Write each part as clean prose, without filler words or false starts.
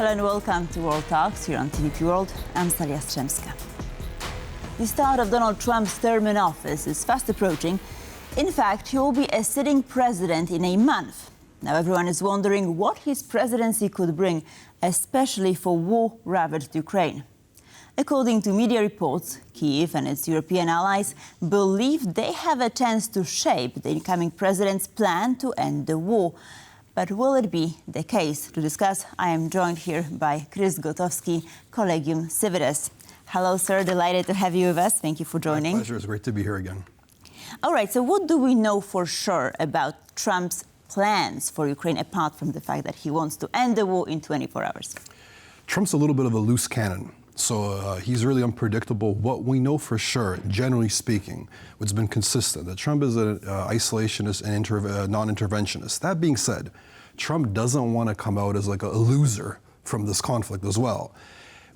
Hello and welcome to World Talks here on TVP World. I'm Stalia Strzemska. The start of Donald Trump's term in office is fast approaching. In fact, he will be a sitting president in a month. Now everyone is wondering what his presidency could bring, especially for war-ravaged Ukraine. According to media reports, Kyiv and its European allies believe they have a chance to shape the incoming president's plan to end the war. But will it be the case? To discuss, I am joined here by Chris Gotowski, Collegium Civitas. Hello, sir. Delighted to have you with us. Thank you for joining. My pleasure. It's great to be here again. All right. So what do we know for sure about Trump's plans for Ukraine, apart from the fact that he wants to end the war in 24 hours? Trump's a little bit of a loose cannon. So he's really unpredictable. What we know for sure, generally speaking, what's been consistent, that Trump is an isolationist and non-interventionist. That being said, Trump doesn't want to come out as like a loser from this conflict as well.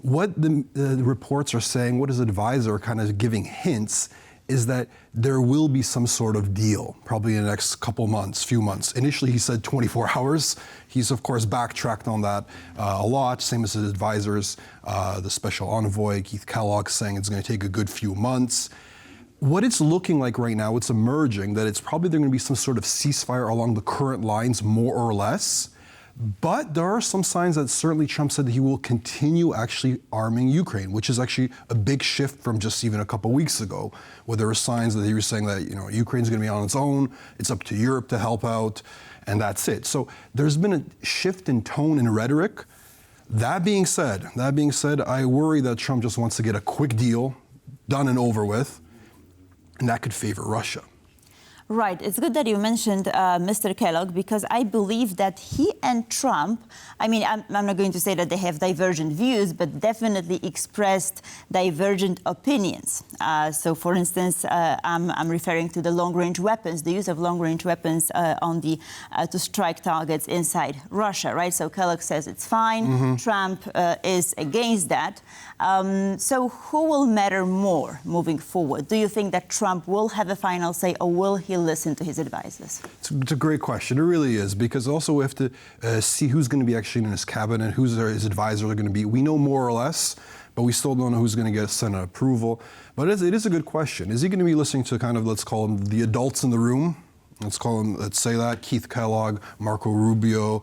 What the reports are saying, what his advisor are kind of giving hints, is that there will be some sort of deal, probably in the next couple months, few months. Initially, he said 24 hours. He's, of course, backtracked on that a lot, same as his advisors, the special envoy, Keith Kellogg, saying it's going to take a good few months. What it's looking like right now, it's emerging that it's probably going to be some sort of ceasefire along the current lines, more or less. But there are some signs that certainly Trump said that he will continue actually arming Ukraine, which is actually a big shift from just even a couple weeks ago, where there were signs that he was saying that, Ukraine's going to be on its own, it's up to Europe to help out, and that's it. So there's been a shift in tone and rhetoric. That being said, I worry that Trump just wants to get a quick deal done and over with, and that could favor Russia. Right. It's good that you mentioned Mr. Kellogg, because I believe that he and Trump, I'm not going to say that they have divergent views, but definitely expressed divergent opinions. So, for instance, I'm referring to the long-range weapons, the use of long-range weapons to strike targets inside Russia, right? So Kellogg says it's fine. Mm-hmm. Trump is against that. So who will matter more moving forward? Do you think that Trump will have a final say, or will he listen to his advisors? It's a great question. It really is, because also we have to see who's going to be actually in his cabinet, who's his advisors are going to be. We know more or less, but we still don't know who's going to get Senate approval. But it is a good question. Is he going to be listening to kind of, let's call them the adults in the room? Let's say that, Keith Kellogg, Marco Rubio,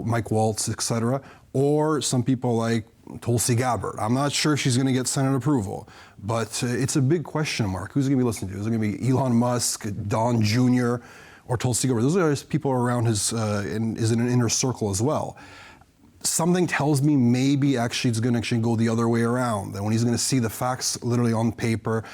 Mike Waltz, etc., or some people like Tulsi Gabbard. I'm not sure she's going to get Senate approval, but it's a big question mark. Who's going to be listening to? Is it going to be Elon Musk, Don Jr., or Tulsi Gabbard? Those are his people around is in an inner circle as well. Something tells me maybe actually it's going to go the other way around. That when he's going to see the facts literally on paper,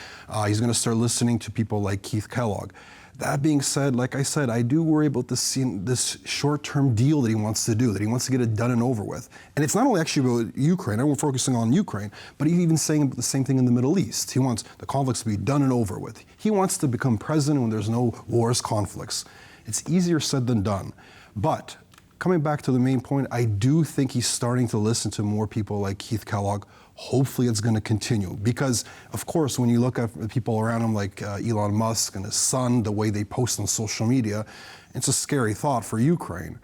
he's going to start listening to people like Keith Kellogg. That being said, like I said, I do worry about this short-term deal that he wants to do, that he wants to get it done and over with. And it's not only actually about Ukraine, I'm focusing on Ukraine, but he's even saying the same thing in the Middle East. He wants the conflicts to be done and over with. He wants to become president when there's no wars, conflicts. It's easier said than done. But coming back to the main point, I do think he's starting to listen to more people like Keith Kellogg. Hopefully it's going to continue, because, of course, when you look at the people around him like Elon Musk and his son, the way they post on social media, it's a scary thought for Ukraine.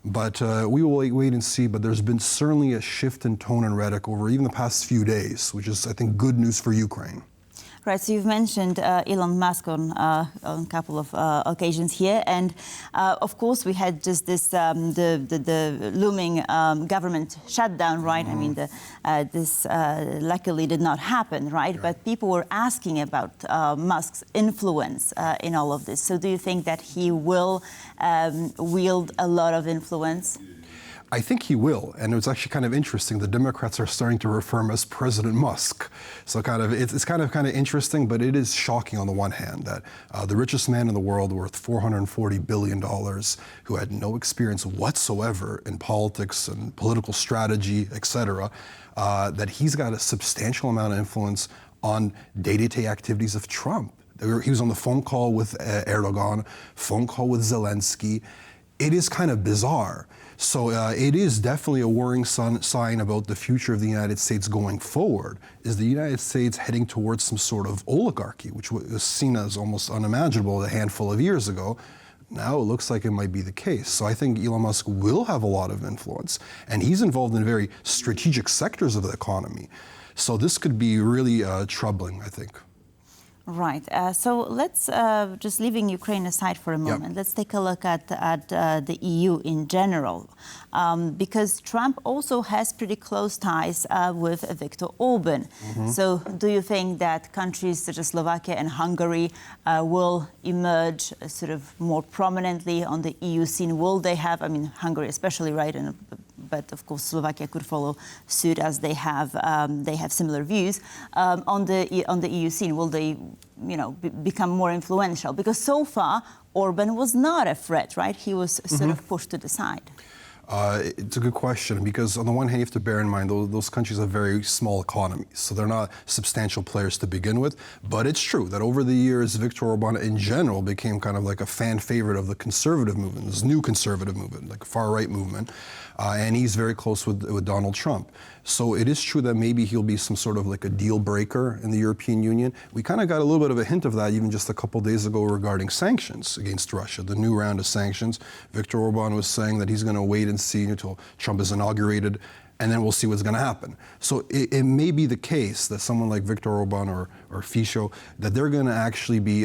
But we will wait and see. But there's been certainly a shift in tone and rhetoric over even the past few days, which is, I think, good news for Ukraine. Right, so you've mentioned Elon Musk on a couple of occasions here, and of course we had just this the looming government shutdown, right? Mm-hmm. I mean, this luckily did not happen, right? Yeah. But people were asking about Musk's influence in all of this. So do you think that he will wield a lot of influence? I think he will, and it's actually kind of interesting. The Democrats are starting to refer him as President Musk. So it's kind of interesting, but it is shocking on the one hand that the richest man in the world, worth $440 billion, who had no experience whatsoever in politics and political strategy, etc., that he's got a substantial amount of influence on day-to-day activities of Trump. He was on the phone call with Erdogan, phone call with Zelensky. It is kind of bizarre. So it is definitely a worrying sign about the future of the United States going forward. Is the United States heading towards some sort of oligarchy, which was seen as almost unimaginable a handful of years ago? Now it looks like it might be the case. So I think Elon Musk will have a lot of influence, and he's involved in very strategic sectors of the economy. So this could be really troubling, I think. Right. So let's, just leaving Ukraine aside for a moment, let's take a look at the EU in general. Because Trump also has pretty close ties with Viktor Orban. So do you think that countries such as Slovakia and Hungary will emerge sort of more prominently on the EU scene? Will they have, I mean, Hungary especially, right? But of course, Slovakia could follow suit as they have similar views on the EU scene. Will they, become more influential? Because so far, Orban was not a threat, right? He was sort of pushed to the side. It's a good question, because on the one hand, you have to bear in mind those countries have very small economies, so they're not substantial players to begin with. But it's true that over the years, Viktor Orban in general became kind of like a fan favorite of the conservative movement, this new conservative movement, like a far-right movement, and he's very close with Donald Trump. So it is true that maybe he'll be some sort of like a deal breaker in the European Union. We kind of got a little bit of a hint of that even just a couple days ago regarding sanctions against Russia, the new round of sanctions. Viktor Orban was saying that he's going to wait and see until Trump is inaugurated, and then we'll see what's going to happen. So it may be the case that someone like Viktor Orban or Fico, that they're going to actually be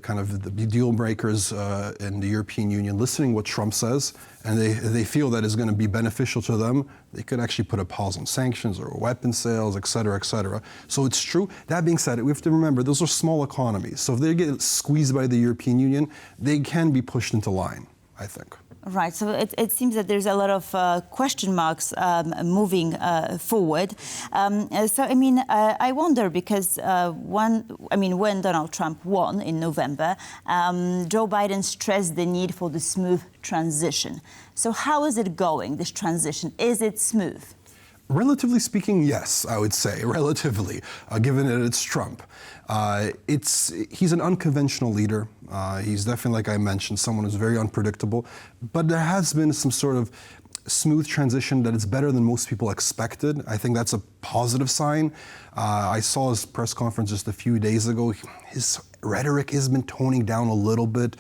kind of the deal breakers in the European Union, listening what Trump says, and they feel that is going to be beneficial to them. They could actually put a pause on sanctions or weapon sales, et cetera, et cetera. So it's true. That being said, we have to remember those are small economies. So if they get squeezed by the European Union, they can be pushed into line, I think. Right. So it seems that there's a lot of question marks moving forward. I wonder because when Donald Trump won in November, Joe Biden stressed the need for the smooth transition. So how is it going, this transition? Is it smooth? Relatively speaking, yes, I would say, relatively, given that it's Trump. He's an unconventional leader. He's definitely, like I mentioned, someone who's very unpredictable. But there has been some sort of smooth transition that is better than most people expected. I think that's a positive sign. I saw his press conference just a few days ago. His rhetoric has been toning down a little bit.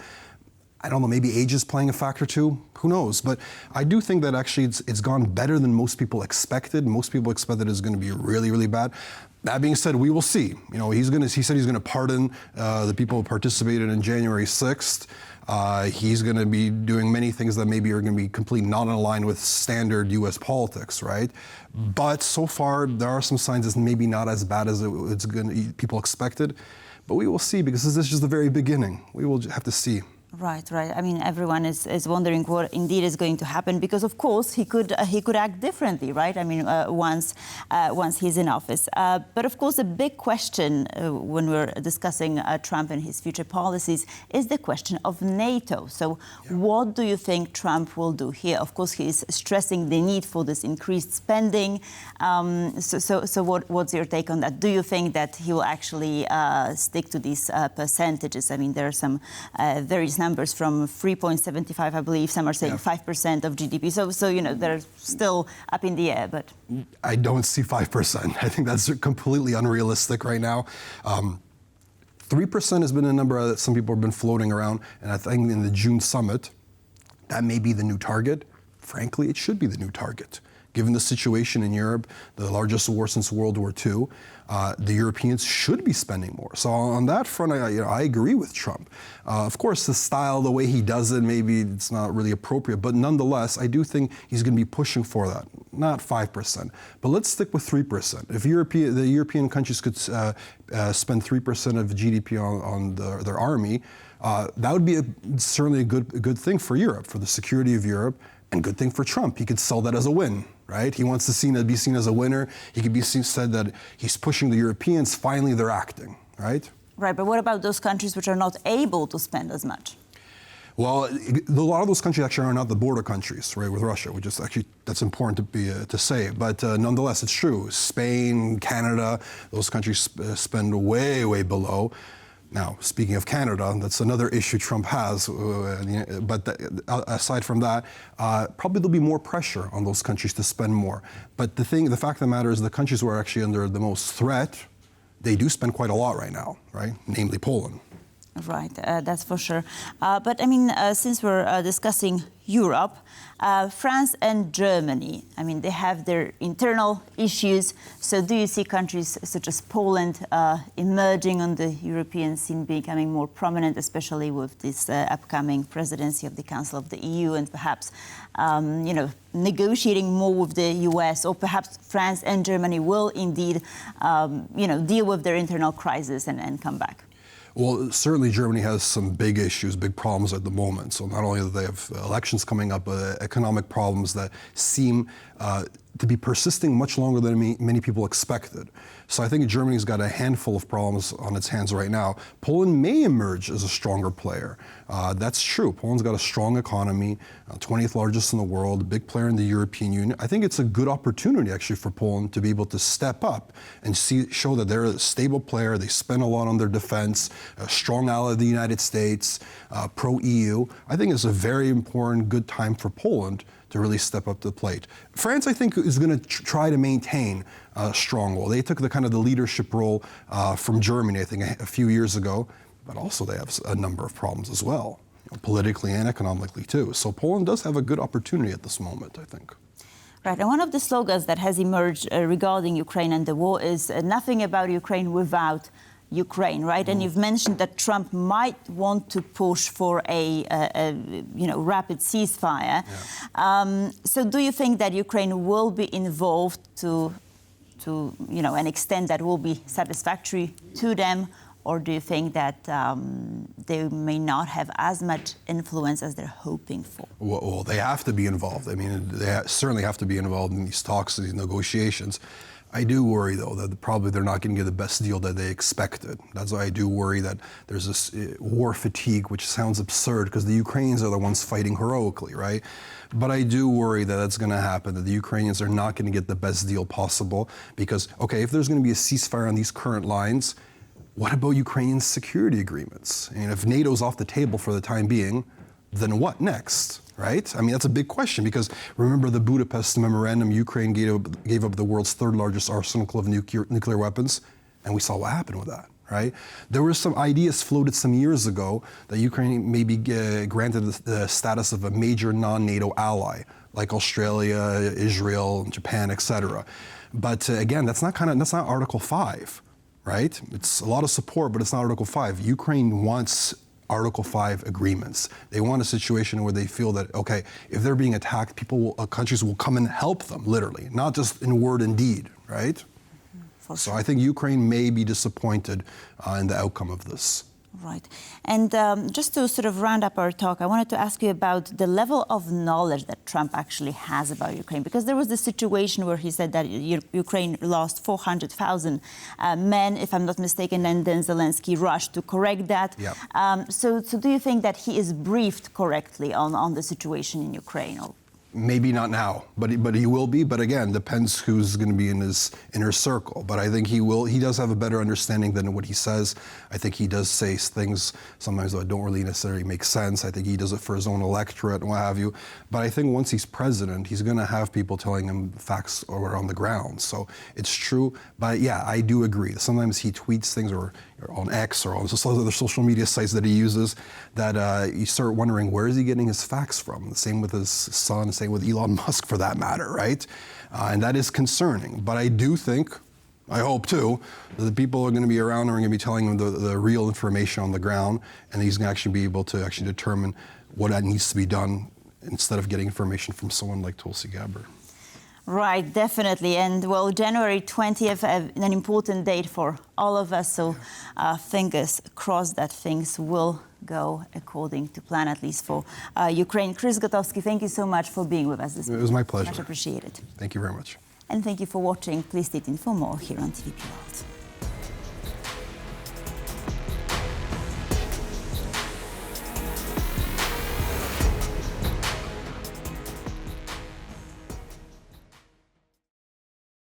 I don't know, maybe age is playing a factor too. Who knows? But I do think that actually it's gone better than most people expected. Most people expected it's going to be really, really bad. That being said, we will see. He said he's going to pardon the people who participated in January 6th. He's going to be doing many things that maybe are going to be completely not in line with standard U.S. politics, right? But so far, there are some signs it's maybe not as bad as people expected. But we will see, because this is just the very beginning. We will have to see. Right. I mean, everyone is wondering what indeed is going to happen, because, of course, he could act differently, right? I mean, once he's in office. But, of course, a big question when we're discussing Trump and his future policies is the question of NATO. So what do you think Trump will do here? Of course, he's stressing the need for this increased spending. So what's your take on that? Do you think that he will actually stick to these percentages? I mean, there are some various numbers from 3.75, I believe. Some are saying 5% of GDP. So they're still up in the air. But I don't see 5%. I think that's completely unrealistic right now. 3% has been a number that some people have been floating around. And I think in the June summit, that may be the new target. Frankly, it should be the new target. Given the situation in Europe, the largest war since World War II, the Europeans should be spending more. So on that front, I agree with Trump. Of course, the style, the way he does it, maybe it's not really appropriate. But nonetheless, I do think he's going to be pushing for that. Not 5%, but let's stick with 3%. If the European countries could spend 3% of GDP on their army, that would be certainly a good thing for Europe, for the security of Europe, and good thing for Trump. He could sell that as a win. Right? He wants to be seen as a winner. He could be said that he's pushing the Europeans. Finally, they're acting, right? Right, but what about those countries which are not able to spend as much? Well, a lot of those countries actually are not the border countries, right, with Russia, which is actually, that's important to say. But nonetheless, it's true. Spain, Canada, those countries spend way, way below. Now, speaking of Canada, that's another issue Trump has. But aside from that, probably there'll be more pressure on those countries to spend more. But the fact of the matter is the countries who are actually under the most threat, they do spend quite a lot right now, right? Namely Poland. Right, that's for sure. But I mean, since we're discussing Europe, France and Germany, I mean, they have their internal issues. So do you see countries such as Poland emerging on the European scene, becoming more prominent, especially with this upcoming presidency of the Council of the EU, and perhaps, negotiating more with the US, or perhaps France and Germany will indeed, deal with their internal crisis and come back? Well, certainly Germany has some big issues, big problems at the moment. So not only do they have elections coming up, but economic problems that seem to be persisting much longer than many people expected. So I think Germany's got a handful of problems on its hands right now. Poland may emerge as a stronger player. That's true. Poland's got a strong economy, 20th largest in the world, big player in the European Union. I think it's a good opportunity actually for Poland to be able to step up and show that they're a stable player. They spend a lot on their defense, a strong ally of the United States, pro-EU. I think it's a very important, good time for Poland to really step up to the plate. France, I think, is going to try to maintain a strong role. They took the leadership role from Germany, I think, a few years ago, but also they have a number of problems as well, politically and economically too. So Poland does have a good opportunity at this moment, I think. Right, and one of the slogans that has emerged regarding Ukraine and the war is nothing about Ukraine without Ukraine, right? And you've mentioned that Trump might want to push for a rapid ceasefire. Yeah. So do you think that Ukraine will be involved to an extent that will be satisfactory to them, or do you think that they may not have as much influence as they're hoping for? Well, they have to be involved. I mean, they certainly have to be involved in these talks, these negotiations. I do worry, though, that probably they're not going to get the best deal that they expected. That's why I do worry that there's this war fatigue, which sounds absurd because the Ukrainians are the ones fighting heroically, right? But I do worry that that's going to happen, that the Ukrainians are not going to get the best deal possible because, okay, if there's going to be a ceasefire on these current lines, what about Ukrainian security agreements? And if NATO's off the table for the time being, then what next? Right? I mean, that's a big question because remember the Budapest Memorandum, Ukraine gave up the world's third largest arsenal of nuclear weapons, and we saw what happened with that, right? There were some ideas floated some years ago that Ukraine may be granted the status of a major non-NATO ally, like Australia, Israel, Japan, etc. But again, that's not Article 5, right? It's a lot of support, but it's not Article 5. Ukraine wants Article 5 agreements. They want a situation where they feel that, okay, if they're being attacked, countries will come and help them, literally, not just in word and deed, right? Mm-hmm. So I think Ukraine may be disappointed in the outcome of this. Right. And just to sort of round up our talk, I wanted to ask you about the level of knowledge that Trump actually has about Ukraine, because there was this situation where he said that Ukraine lost 400,000 men, if I'm not mistaken, and then Zelensky rushed to correct that. Yep. So do you think that he is briefed correctly on the situation in Ukraine? Maybe not now, but he will be. But again, depends who's going to be in his inner circle. But I think he will. He does have a better understanding than what he says. I think he does say things sometimes that don't really necessarily make sense. I think he does it for his own electorate and what have you. But I think once he's president, he's going to have people telling him facts are on the ground. So it's true. But yeah, I do agree. Sometimes he tweets things or on X or on other social media sites that he uses that you start wondering, where is he getting his facts from? The same with his son, same with Elon Musk for that matter, right? And that is concerning. But I do think, I hope too, that the people are going to be around and are going to be telling him the real information on the ground, and he's going to actually be able to actually determine what needs to be done instead of getting information from someone like Tulsi Gabbard. Right, definitely. And well, January 20th, an important date for all of us. So fingers crossed that things will go according to plan, at least for Ukraine. Chris Gotowski, thank you so much for being with us this morning. It was my pleasure. Much appreciated. Thank you very much. And thank you for watching. Please stay tuned for more here on TVP World.